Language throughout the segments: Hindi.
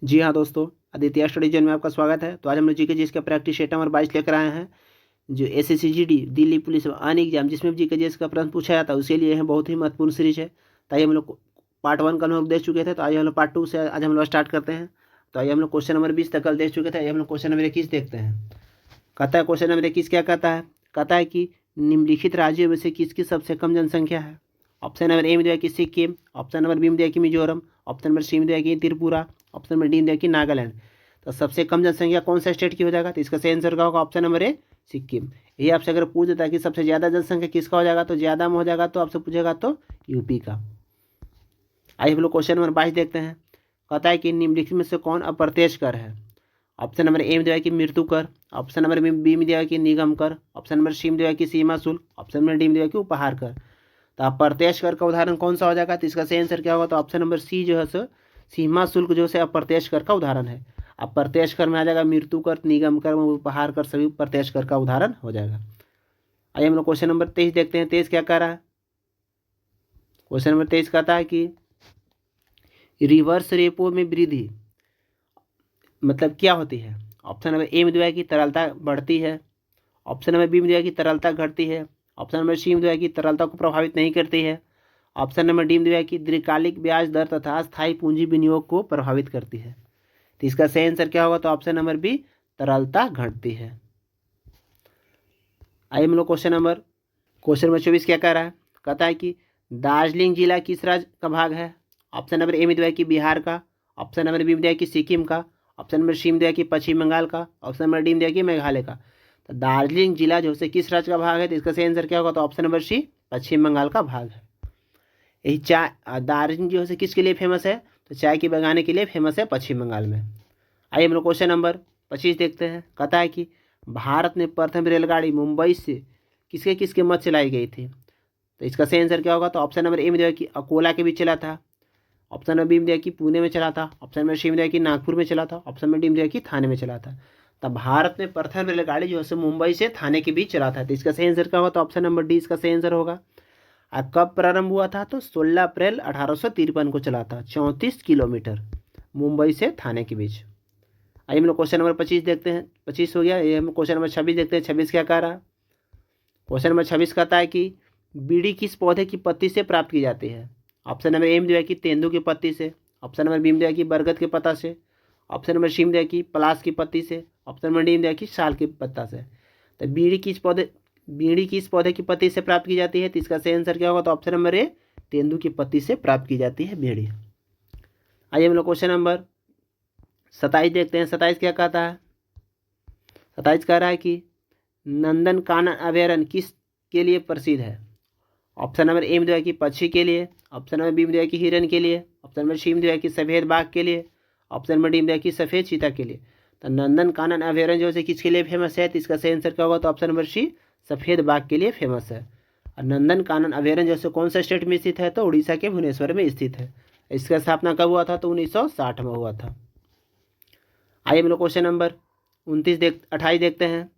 जी हाँ दोस्तों, आदित्य स्टडी जोन में आपका स्वागत है। तो आज हम लोग जीके जीएस का प्रैक्टिस सेट नंबर 22 लेकर आए हैं। जो एसएससी जीडी दिल्ली पुलिस अन एग्जाम जिसमें जीके जीएस का प्रश्न पूछा जाता है उसके लिए है बहुत ही महत्वपूर्ण सीरीज है। ताई हम लोग पार्ट 1 का हम लोग देख चुके थे, तो आज हम लोग पार्ट 2 से आज हम लोग स्टार्ट करते हैं। तो आइए हम लोग क्वेश्चन नंबर 20 तक कल देख चुके थे। आइए हम लोग क्वेश्चन नंबर 21 देखते हैं। कहता है क्वेश्चन नंबर 21 क्या कहता है? कहता है कि निम्नलिखित राज्यों में से किसकी सबसे कम जनसंख्या है? ऑप्शन नंबर ए में दिया कि सिक्किम, ऑप्शन नंबर बी में दिया कि मिजोरम, ऑप्शन नंबर सी में दिया कि त्रिपुरा, ऑप्शन नंबर डी में दिया कि नागालैंड। तो सबसे कम जनसंख्या कौन सा स्टेट की हो जाएगा? तो इसका सही आंसर क्या होगा? Option number A Sikkim. ये आपसे अगर पूछ देता है कि सबसे ज़्यादा जनसंख्या किसका हो जाएगा, तो ज़्यादा में हो जाएगा तो आपसे पूछेगा तो यूपी का। आइए हम लोग क्वेश्चन नंबर 22 देखते हैं। कहता है कि निम्नलिखित में से कौन अप्रत्यक्ष कर है? ऑप्शन नंबर ए में दिया कि मृत्यु कर, ऑप्शन नंबर बी में दिया कि निगम कर, ऑप्शन नंबर सी में दिया कि सीमा शुल्क, ऑप्शन नंबर डी में दिया कि उपहार कर। तो अप्रत्यक्ष कर का उदाहरण कौन सा हो जाएगा? तो इसका सही आंसर क्या होगा? तो ऑप्शन नंबर सी जो है सो सीमा शुल्क जो है अप्रत्यक्ष कर का उदाहरण है। अप्रत्यक्ष कर में आ जाएगा मृत्यु कर, निगम कर, उपहार कर, सभी प्रत्यक्ष कर का उदाहरण हो जाएगा। आइए हम लोग क्वेश्चन नंबर 23 देखते हैं। 23 क्या कह रहा है? क्वेश्चन नंबर 23 कहता है कि रिवर्स रेपो में वृद्धि मतलब क्या होती है? ऑप्शन नंबर ए में दिया है कि तरलता बढ़ती है, ऑप्शन नंबर बी में दिया है कि तरलता घटती है, ऑप्शन नंबर सी में दिया है कि तरलता को प्रभावित नहीं करती है, ऑप्शन नंबर डी में दिया है कि दीर्घकालिक ब्याज दर तथा स्थायी पूंजी विनियोग को प्रभावित करती है। तो इसका सही आंसर क्या होगा? तो ऑप्शन नंबर बी तरलता घटती है। आइए हम लोग क्वेश्चन नंबर 24 क्या कह रहा है? कहता है कि दार्जिलिंग जिला किस राज्य का भाग है? ऑप्शन नंबर ए में दिया है कि बिहार का, ऑप्शन नंबर बी में दिया है कि सिक्किम का, ऑप्शन नंबर सी में दिया है कि पश्चिम बंगाल का, ऑप्शन नंबर डी में दिया है कि मेघालय का। तो दार्जिलिंग जिला जो है किस राज्य का भाग है? तो इसका सही आंसर क्या होगा? तो ऑप्शन नंबर सी पश्चिम बंगाल का भाग है। यही चाय दार्जिलिंग जो है किसके लिए फेमस है? तो चाय की बगाने के लिए फेमस है पश्चिम बंगाल में। आइए हम लोग क्वेश्चन नंबर 25 देखते हैं। कहता है कि भारत में प्रथम रेलगाड़ी मुंबई से किसके किसके मध्य चलाई गई थी? तो इसका सही आंसर क्या होगा? तो ऑप्शन नंबर ए में दिया कि अकोला के बीच चला था, ऑप्शन नंबर बी में दिया कि पुणे में चला था, ऑप्शन नंबर सी में दिया कि नागपुर में चला था, ऑप्शन नंबर डी में दिया कि थाने में चला था। तब भारत में प्रथम रेलगाड़ी जो है मुंबई से थाने के बीच चला था। तो इसका सही आंसर क्या होगा? तो ऑप्शन नंबर डी इसका सही आंसर होगा। और कब प्रारंभ हुआ था? तो 16 अप्रैल 1853 को चला था, 34 किलोमीटर मुंबई से थाने के बीच। आइए हम लोग क्वेश्चन नंबर 25 देखते हैं। 25 हो गया। ये हम क्वेश्चन नंबर 26 देखते हैं। 26 क्या कह रहा है? क्वेश्चन नंबर 26 कहता है कि बीड़ी किस पौधे की पत्ती से प्राप्त की जाती है? ऑप्शन नंबर ए में दिया कि तेंदू की पत्ती से, ऑप्शन नंबर बी में दिया कि बरगद के पत्ता से, ऑप्शन नंबर सी में दिया कि पलाश की पत्ती से, ऑप्शन नंबर डी में दिया कि साल के पत्ता से। तो बीड़ी किस पौधे की पत्ती से प्राप्त की जाती है? तो इसका सही आंसर क्या होगा? तो ऑप्शन नंबर ए तेंदू की पत्ती से प्राप्त की जाती है बीड़ी। आइए हम लोग क्वेश्चन नंबर 27 देखते हैं। 27 क्या कहता है? 27 कह रहा है कि नंदन कानन अभयारण्य किस के लिए प्रसिद्ध है? ऑप्शन नंबर ए में दिया कि पक्षी के लिए, ऑप्शन नंबर बी में दिया कि हिरन के लिए, ऑप्शन नंबर सी में दिया कि सफेद बाघ के लिए, ऑप्शन नंबर डी में दिया कि सफेद चीता के लिए। तो नंदन कानन अभयारण्य जो है किसके लिए फेमस है? तो इसका सही आंसर क्या होगा? तो ऑप्शन नंबर सी सफेद बाघ के लिए फेमस है। और नंदन कानन अभयारण्य जैसे कौन सा स्टेट में स्थित है? तो उड़ीसा के भुवनेश्वर में स्थित है। इसका स्थापना कब हुआ था? तो 1960 में हुआ था। आइए हम लोग क्वेश्चन नंबर 28 देखते हैं।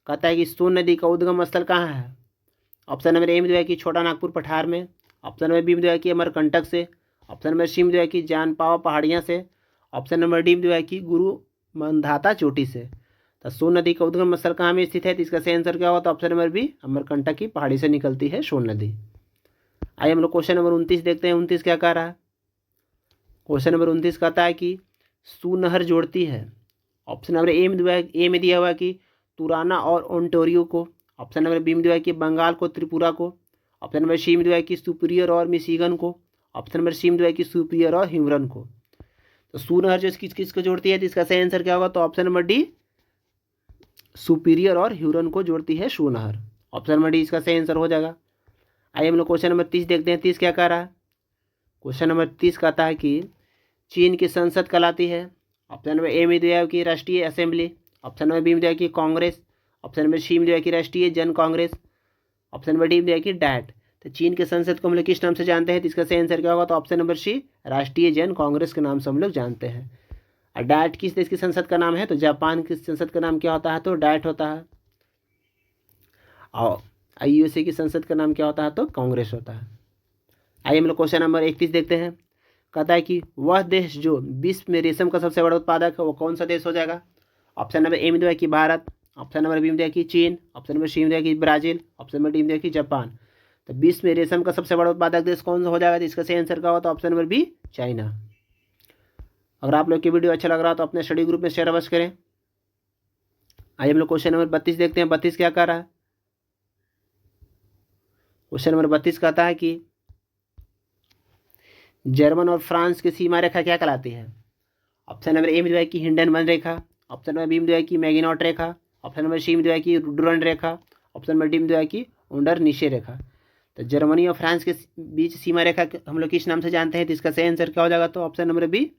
कहता है कि सोन नदी का उद्गम स्थल कहाँ है? ऑप्शन नंबर ए में दिया है कि छोटा नागपुर पठार में, ऑप्शन नंबर बी में दिया है कि अमरकंटक से, ऑप्शन नंबर सी में दिया है कि जानपावा पहाड़ियाँ से, ऑप्शन नंबर डी में दिया है कि गुरु मंधाता चोटी से। तो सोन नदी का उद्गम स्थल कहाँ में स्थित है? तो इसका सही आंसर क्या होगा? तो ऑप्शन नंबर बी अमरकंटक की पहाड़ी से निकलती है सोन नदी। आइए हम लोग क्वेश्चन नंबर 29 देखते हैं। 29 क्या कह रहा है? क्वेश्चन नंबर 29 कहता है कि सूनहर जोड़ती है। ऑप्शन नंबर ए में दिया हुआ है कि तुराना और ओंटोरियो को, ऑप्शन नंबर बी में दिया है कि बंगाल को त्रिपुरा को, ऑप्शन नंबर सी में दिया है कि सुपीरियर और मिशिगन को, ऑप्शन नंबर सी में दिया है कि सुपीरियर और ह्यूरन को। तो सूनहर जो किस किस को जोड़ती है? तो इसका सही आंसर क्या होगा? तो ऑप्शन नंबर डी सुपीरियर और ह्यूरन को जोड़ती है सूनहर। ऑप्शन नंबर डी इसका सही आंसर हो जाएगा। आइए हम लोग क्वेश्चन नंबर 30 देखते हैं। 30 क्या कह रहा है? क्वेश्चन नंबर 30 कहता है कि चीन की संसद कहलाती है। ऑप्शन नंबर ए में दिया है कि राष्ट्रीय असेंबली, ऑप्शन नंबर बी में दिया है कि कांग्रेस, ऑप्शन नंबर सी में दिया है कि राष्ट्रीय जन कांग्रेस, ऑप्शन नंबर डी में दिया है कि डैट। तो चीन के संसद को हम लोग किस नाम से जानते हैं? तो इसका सही आंसर क्या होगा? तो ऑप्शन नंबर सी राष्ट्रीय जन कांग्रेस के नाम से हम लोग जानते हैं। और डैट किस देश की संसद का नाम है? तो जापान की संसद का नाम क्या होता है? तो डैट होता है। और यूएसए की संसद का नाम क्या होता है? तो कांग्रेस होता है। आइए हम लोग क्वेश्चन नंबर 31 देखते हैं। कहता है कि वह देश जो विश्व में रेशम का सबसे बड़ा उत्पादक है वो कौन सा देश हो जाएगा। ऑप्शन नंबर ए में दिया है कि भारत, ऑप्शन नंबर बी में दिया है कि चीन, ऑप्शन नंबर सी में दिया है कि ब्राज़ील, ऑप्शन नंबर डी में दिया है कि जापान। तो विश्व में रेशम का सबसे बड़ा उत्पादक देश कौन सा हो जाएगा, तो इसका सही आंसर क्या होगा, तो ऑप्शन नंबर बी चाइना। अगर आप लोग की वीडियो अच्छा लग रहा है तो अपने स्टडी ग्रुप में शेयर अवश्य करें। आइए हम लोग क्वेश्चन नंबर 32 देखते हैं। 32 क्या कर रहा है। क्वेश्चन नंबर 32 कहता है कि जर्मन और फ्रांस की सीमा रेखा क्या कहलाती है। ऑप्शन नंबर ए में जो है कि हिंडनबर्ग रेखा, ऑप्शन नंबर बी में जो है कि मैगिनॉट रेखा, ऑप्शन नंबर सी में जो है कि डुरंड रेखा, ऑप्शन नंबर डी में जो है कि उंडर निशे रेखा। तो जर्मनी और फ्रांस के बीच सीमा रेखा हम लोग किस नाम से जानते हैं, तो इसका सही आंसर क्या हो जाएगा, तो ऑप्शन नंबर बी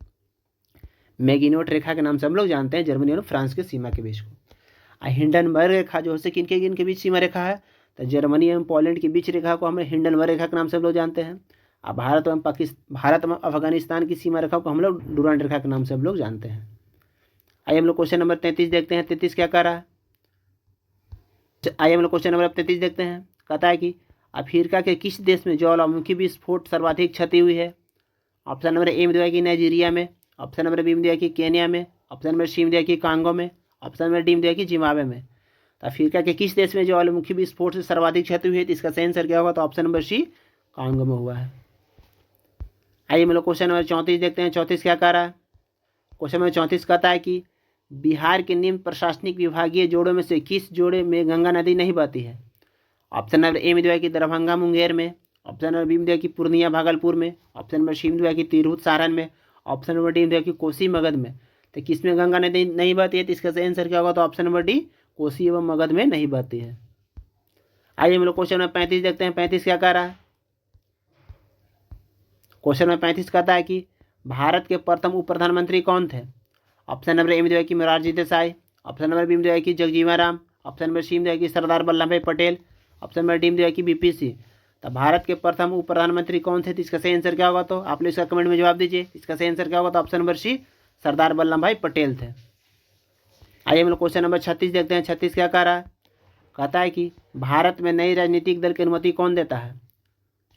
मैगिनॉट रेखा के नाम से हम लोग जानते हैं जर्मनी और फ्रांस के सीमा के बीच को। हिंडनबर्ग रेखा जो है किनके बीच सीमा रेखा है, तो जर्मनी एवं पोलैंड के बीच रेखा को हम हिंडनबर्ग रेखा के नाम से हम लोग जानते हैं। अब भारत एवं अफगानिस्तान की सीमा रेखा को हम लोग डुरांड रेखा के नाम से हम लोग जानते हैं। आइए हम लोग क्वेश्चन नंबर 33 देखते हैं। 33 क्या कह रहा है। आइए हम लोग क्वेश्चन नंबर 33 देखते हैं। कहता है कि अफ्रीका के किस देश में ज्वालामुखी विस्फोट सर्वाधिक क्षति हुई है। ऑप्शन नंबर ए में दिया कि नाइजीरिया में, ऑप्शन नंबर बी में दिया कि केन्या में, ऑप्शन नंबर सी में दिया कि कांगो में, ऑप्शन नंबर डी में दिया कि जिम्बाब्वे में। तो अफ्रीका के किस देश में ज्वालामुखी विस्फोट से सर्वाधिक क्षति हुई है, तो इसका सही आंसर क्या होगा, तो ऑप्शन नंबर सी कांगो में हुआ है। आइए हम लोग क्वेश्चन नंबर 34 देखते हैं। 34 क्या कह रहा है। क्वेश्चन नंबर 34 कहता है कि बिहार के निम्न प्रशासनिक विभागीय जोड़ों में से किस जोड़े में गंगा नदी नहीं बहती है। ऑप्शन नंबर ए में दिया कि दरभंगा मुंगेर में, ऑप्शन नंबर बी में दिया कि पूर्णिया भागलपुर में, ऑप्शन नंबर सी में दिया कि तिरहुत सारण में, ऑप्शन नंबर डी में दिया कि कोसी मगध में। तो किस में गंगा नदी नहीं बहती है, तो इसका सही आंसर क्या होगा, तो ऑप्शन नंबर डी कोसी एवं मगध में नहीं बहती है। आइए हम लोग क्वेश्चन नंबर 35 देखते हैं। 35 क्या कह रहा है। क्वेश्चन नंबर 35 कहता है कि भारत के प्रथम उप प्रधानमंत्री कौन थे। ऑप्शन नंबर ए में दिया कि Morarji Desai, option number B में दिया कि Jagjivan Ram, option number C में दिया कि सरदार वल्लभ भाई पटेल, ऑप्शन नंबर डी में दिया कि बीपी सिंह। तो भारत के प्रथम उप प्रधानमंत्री कौन थे, तो इसका सही आंसर क्या होगा, तो आप लोग इसका कमेंट में जवाब दीजिए। इसका सही आंसर क्या होगा, तो ऑप्शन नंबर सी सरदार वल्लभ भाई पटेल थे। आइए हम लोग क्वेश्चन नंबर 36 देखते हैं। 36 क्या कह रहा है। कहता है कि भारत में नई राजनीतिक दल की अनुमति कौन देता है।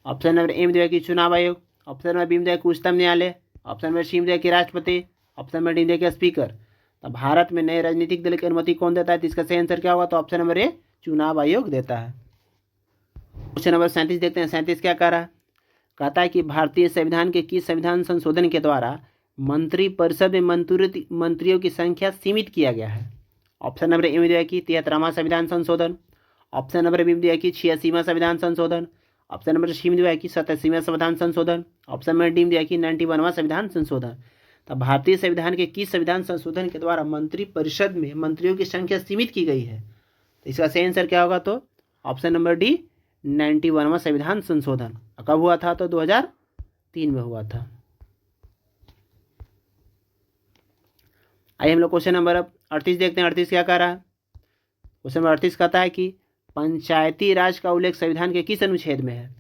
ऑप्शन नंबर ए में दिया कि चुनाव आयोग, ऑप्शन नंबर बी में दिया कि उच्चतम न्यायालय, ऑप्शन नंबर सी में दिया कि राष्ट्रपति, ऑप्शन नंबर डी में दिया कि स्पीकर। तो भारत में नए राजनीतिक दल की अनुमति कौन देता है, तो इसका सही आंसर क्या होगा, तो ऑप्शन नंबर ए चुनाव आयोग देता है। क्वेश्चन नंबर 37 देखते हैं। 37 क्या कह रहा है। कहता है कि भारतीय संविधान के किस संविधान संशोधन के द्वारा मंत्रिपरिषद में मंत्रियों की संख्या सीमित किया गया है। ऑप्शन नंबर ए में दिया कि 73वां संविधान संशोधन, ऑप्शन नंबर बी में दिया कि 86वां संविधान संशोधन, ऑप्शन नंबर सी में दिया कि 87वां संविधान संशोधन, ऑप्शन नंबर डी में दिया कि 91वां संविधान संशोधन। तो भारतीय संविधान के किस संविधान संशोधन के द्वारा मंत्रिपरिषद में मंत्रियों की संख्या सीमित की गई है, तो इसका सही आंसर क्या होगा, तो ऑप्शन नंबर डी 91वां संविधान संशोधन। कब हुआ था, तो 2003 में हुआ था। आइए हम लोग क्वेश्चन नंबर 38 देखते हैं। 38 क्या कह रहा है। क्वेश्चन नंबर 38 कहता है कि पंचायती राज का उल्लेख संविधान के किस अनुच्छेद में है।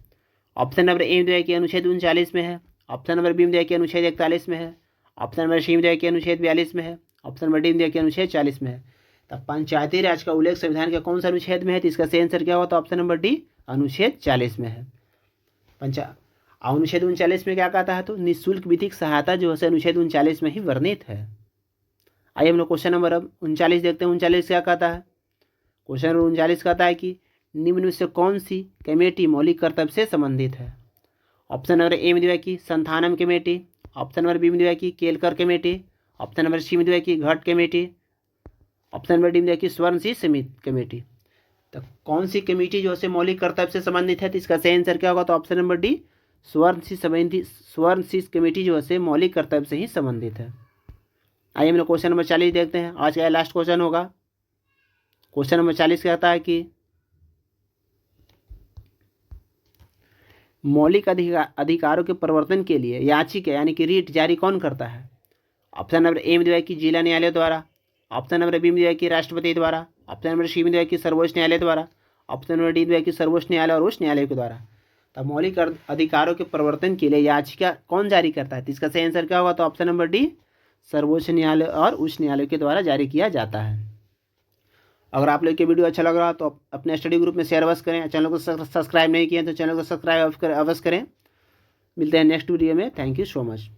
ऑप्शन नंबर ए में दिया कि अनुच्छेद 39 में है, ऑप्शन नंबर बी में दिया कि अनुच्छेद 41 में है, ऑप्शन नंबर सी में दिया कि अनुच्छेद 42 में है, ऑप्शन नंबर डी में दिया कि अनुच्छेद 40 में है। तो पंचायती राज का उल्लेख संविधान के कौन सा अनुच्छेद में है, तो इसका सही आंसर क्या होगा, तो ऑप्शन नंबर डी अनुच्छेद 40 में है। अनुच्छेद 39 में क्या कहता है, तो निःशुल्क विधिक सहायता जो है अनुच्छेद 39 में ही वर्णित है। आइए हम लोग क्वेश्चन नंबर अब 39 देखते हैं। 39 क्या कहता है। क्वेश्चन नंबर 39 कहता है कि निम्न में से कौन सी कमेटी मौलिक कर्तव्य से संबंधित है। ऑप्शन नंबर ए में दिया कि Santhanam committee, option number B में दिया कि Kelkar committee, option number C में दिया कि घट कमेटी, ऑप्शन नंबर डी में दिया कि स्वर्ण सी समिति कमेटी। तो कौन सी कमेटी जो है मौलिक कर्तव्य से संबंधित है, तो इसका सही आंसर क्या होगा, तो ऑप्शन नंबर डी स्वर्ण सी कमेटी जो है मौलिक कर्तव्य से ही संबंधित है। आइए हम लोग क्वेश्चन नंबर 40 देखते हैं। आज का लास्ट क्वेश्चन होगा। क्वेश्चन नंबर 40 कहता है कि मौलिक अधिकारों के प्रवर्तन के लिए याचिका यानी कि रीट जारी कौन करता है। ऑप्शन नंबर ए में दिया कि जिला न्यायालय द्वारा, ऑप्शन नंबर बी में दिया कि राष्ट्रपति द्वारा, ऑप्शन नंबर सी में दिया कि सर्वोच्च न्यायालय द्वारा, ऑप्शन नंबर डी में दिया कि सर्वोच्च न्यायालय और उच्च न्यायालय के द्वारा। तो मौलिक अधिकारों के प्रवर्तन के लिए याचिका कौन जारी करता है, तो इसका सही आंसर क्या होगा, तो ऑप्शन नंबर डी सर्वोच्च न्यायालय और उच्च न्यायालय के द्वारा जारी किया जाता है। अगर आप लोग के वीडियो अच्छा लग रहा तो अपने स्टडी ग्रुप में शेयर अवश्य करें। चैनल को सब्सक्राइब नहीं किए तो चैनल को सब्सक्राइब अवश्य करें। मिलते हैं नेक्स्ट वीडियो में। Thank you so much.